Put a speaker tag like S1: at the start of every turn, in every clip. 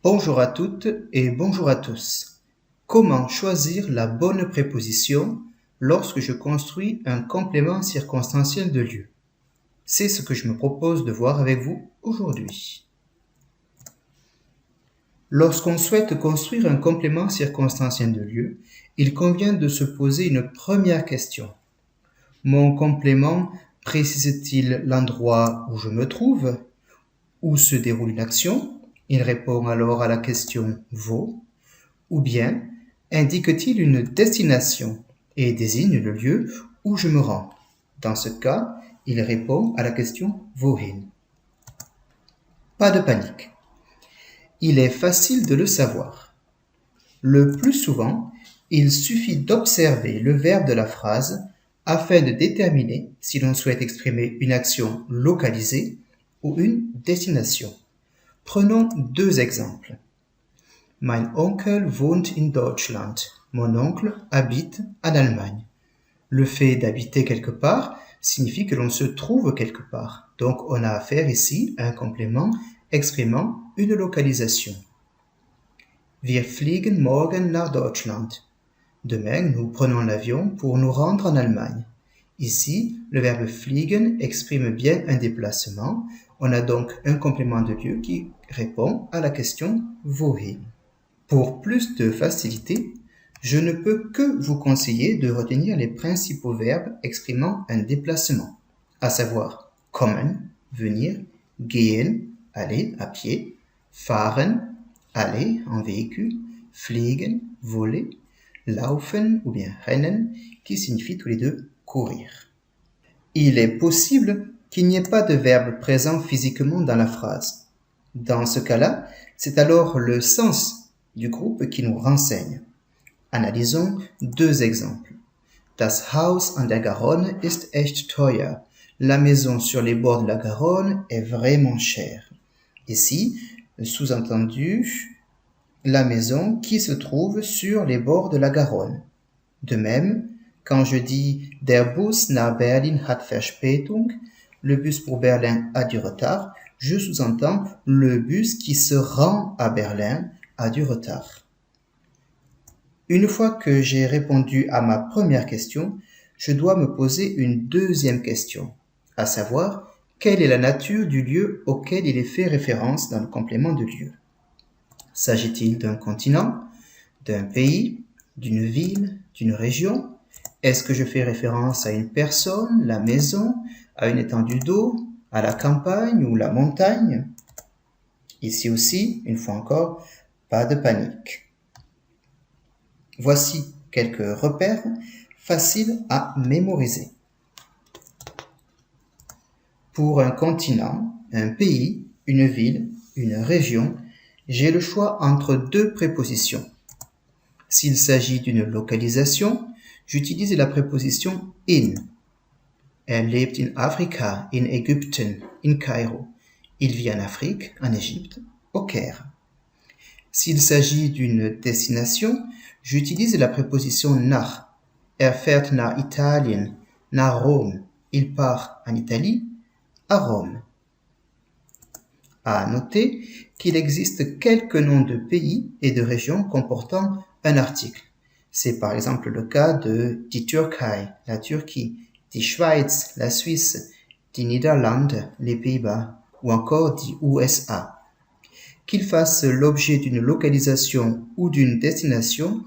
S1: Bonjour à toutes et bonjour à tous. Comment choisir la bonne préposition lorsque je construis un complément circonstanciel de lieu? C'est ce que je me propose de voir avec vous aujourd'hui. Lorsqu'on souhaite construire un complément circonstanciel de lieu, il convient de se poser une première question. Mon complément précise-t-il l'endroit où je me trouve? Où se déroule une action? Il répond alors à la question vaut. Ou bien indique-t-il une destination et désigne le lieu où je me rends? Dans ce cas, il répond à la question wohin. Pas de panique. Il est facile de le savoir. Le plus souvent, il suffit d'observer le verbe de la phrase afin de déterminer si l'on souhaite exprimer une action localisée ou une destination. Prenons deux exemples. Mein Onkel wohnt in Deutschland. Mon oncle habite en Allemagne. Le fait d'habiter quelque part signifie que l'on se trouve quelque part. Donc on a affaire ici à un complément exprimant une localisation. Wir fliegen morgen nach Deutschland. Demain, nous prenons l'avion pour nous rendre en Allemagne. Ici, le verbe fliegen exprime bien un déplacement. On a donc un complément de lieu qui répond à la question wohin. Pour plus de facilité, je ne peux que vous conseiller de retenir les principaux verbes exprimant un déplacement, à savoir kommen, venir, gehen, aller à pied, fahren, aller en véhicule, fliegen, voler, laufen ou bien rennen, qui signifient tous les deux courir. Il est possible qu'il n'y ait pas de verbe présent physiquement dans la phrase. Dans ce cas-là, c'est alors le sens du groupe qui nous renseigne. Analysons deux exemples. Das Haus an der Garonne ist echt teuer. La maison sur les bords de la Garonne est vraiment chère. Ici, sous-entendu, la maison qui se trouve sur les bords de la Garonne. De même, quand je dis Der Bus nach Berlin hat Verspätung, le bus pour Berlin a du retard, je sous-entends le bus qui se rend à Berlin a du retard. Une fois que j'ai répondu à ma première question, je dois me poser une deuxième question, à savoir, quelle est la nature du lieu auquel il est fait référence dans le complément de lieu? S'agit-il d'un continent, d'un pays, d'une ville, d'une région? Est-ce que je fais référence à une personne, la maison, à une étendue d'eau, à la campagne ou la montagne? Ici aussi, une fois encore, pas de panique. Voici quelques repères faciles à mémoriser. Pour un continent, un pays, une ville, une région, j'ai le choix entre deux prépositions. S'il s'agit d'une localisation, j'utilise la préposition in. Lebt in Afrika, in Ägypten, in Kairo. Il vit en Afrique, en Égypte, au Caire. S'il s'agit d'une destination, j'utilise la préposition nach. Fährt nach Italien, nach Rome. Il part en Italie, à Rome. À noter qu'il existe quelques noms de pays et de régions comportant un article. C'est par exemple le cas de die Türkei, la Turquie, die Schweiz, la Suisse, die Niederlande, les Pays-Bas, ou encore die USA. Qu'il fasse l'objet d'une localisation ou d'une destination,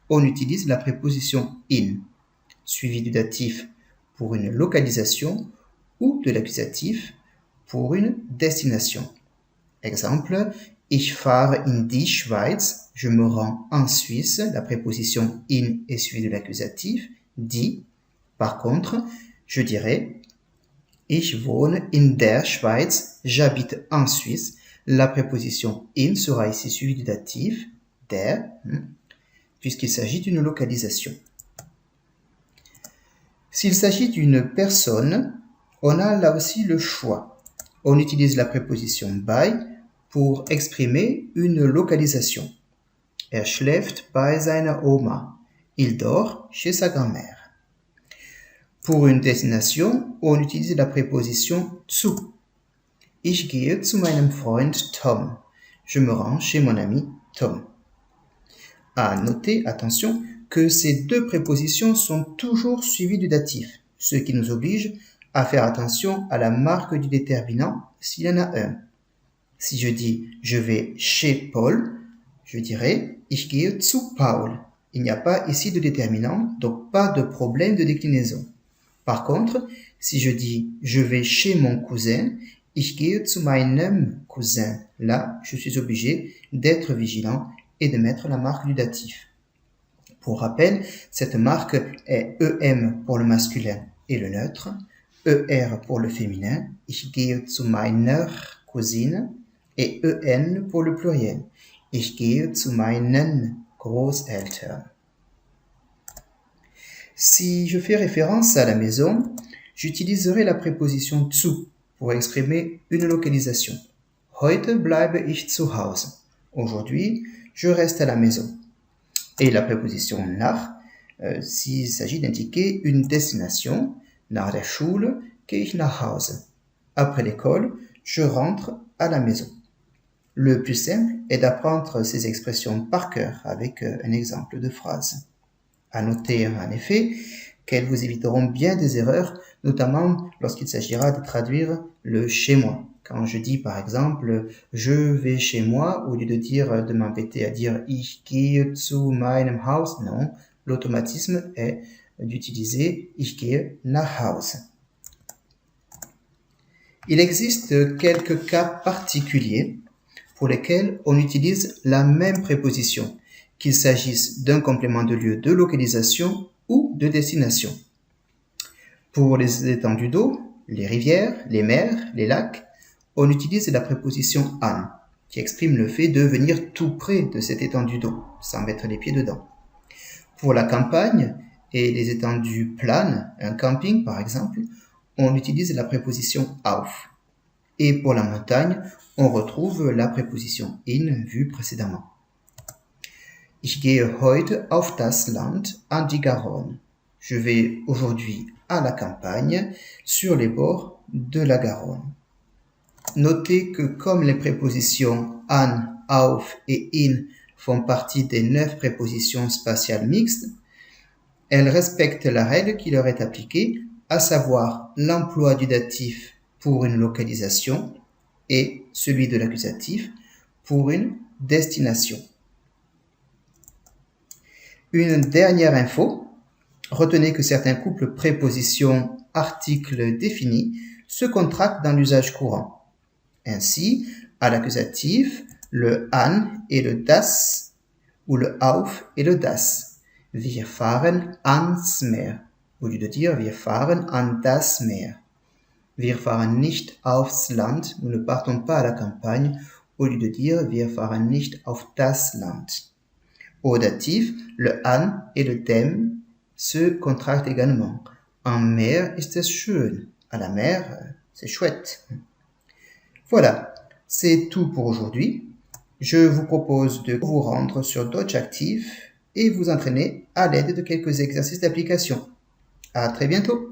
S1: on utilise la préposition in, suivie du datif pour une localisation ou de l'accusatif pour une destination. Exemple, ich fahre in die Schweiz, je me rends en Suisse, la préposition in est suivie de l'accusatif, die. Par contre, je dirais, ich wohne in der Schweiz, j'habite en Suisse, la préposition in sera ici suivie du datif, der, puisqu'il s'agit d'une localisation. S'il s'agit d'une personne, on a là aussi le choix. On utilise la préposition bei pour exprimer une localisation. Er schläft bei seiner Oma. Il dort chez sa grand-mère. Pour une destination, on utilise la préposition zu. Ich gehe zu meinem Freund Tom. je me rends chez mon ami Tom. À noter, attention, que ces deux prépositions sont toujours suivies du datif, ce qui nous oblige à faire attention à la marque du déterminant s'il y en a un. Si je dis « je vais chez Paul », je dirais « ich gehe zu Paul ». Il n'y a pas ici de déterminant, donc pas de problème de déclinaison. Par contre, si je dis « je vais chez mon cousin », ich gehe zu meinem Cousin. Là, je suis obligé d'être vigilant et de mettre la marque du datif. Pour rappel, cette marque est EM pour le masculin et le neutre, ER pour le féminin, ich gehe zu meiner Cousine, et EN pour le pluriel, ich gehe zu meinen Großeltern. Si je fais référence à la maison, j'utiliserai la préposition zu pour exprimer une localisation. Heute bleibe ich zu Hause. Aujourd'hui, je reste à la maison. Et la préposition nach, s'il s'agit d'indiquer une destination. Nach der Schule gehe ich nach Hause. Après l'école, je rentre à la maison. Le plus simple est d'apprendre ces expressions par cœur avec un exemple de phrase. À noter en effet qu'elles vous éviteront bien des erreurs, notamment lorsqu'il s'agira de traduire le chez moi. Quand je dis par exemple je vais chez moi, au lieu de m'embêter à dire ich gehe zu meinem Haus, non, l'automatisme est d'utiliser ich gehe nach Hause. Il existe quelques cas particuliers pour lesquels on utilise la même préposition, qu'il s'agisse d'un complément de lieu de localisation ou de destination. Pour les étendues d'eau, les rivières, les mers, les lacs, on utilise la préposition an, qui exprime le fait de venir tout près de cette étendue d'eau, sans mettre les pieds dedans. Pour la campagne et les étendues planes, un camping par exemple, on utilise la préposition auf. Et pour la montagne, on retrouve la préposition in vue précédemment. Ich gehe heute auf das Land an die Garonne. Je vais aujourd'hui à la campagne sur les bords de la Garonne. Notez que comme les prépositions an, auf et in font partie des 9 prépositions spatiales mixtes, elles respectent la règle qui leur est appliquée, à savoir l'emploi du datif pour une localisation et celui de l'accusatif pour une destination. Une dernière info, retenez que certains couples prépositions-articles définis se contractent dans l'usage courant. Ainsi, à l'accusatif, le an et le das ou le auf et le das. Wir fahren ans Meer, au lieu de dire wir fahren an das Meer. Wir fahren nicht aufs Land, nous ne partons pas à la campagne, au lieu de dire wir fahren nicht auf das Land. Au datif, le an et le dem se contractent également. Am Meer ist es schön. À la mer, c'est chouette. Voilà, c'est tout pour aujourd'hui. Je vous propose de vous rendre sur Deutsch Active et vous entraîner à l'aide de quelques exercices d'application. À très bientôt!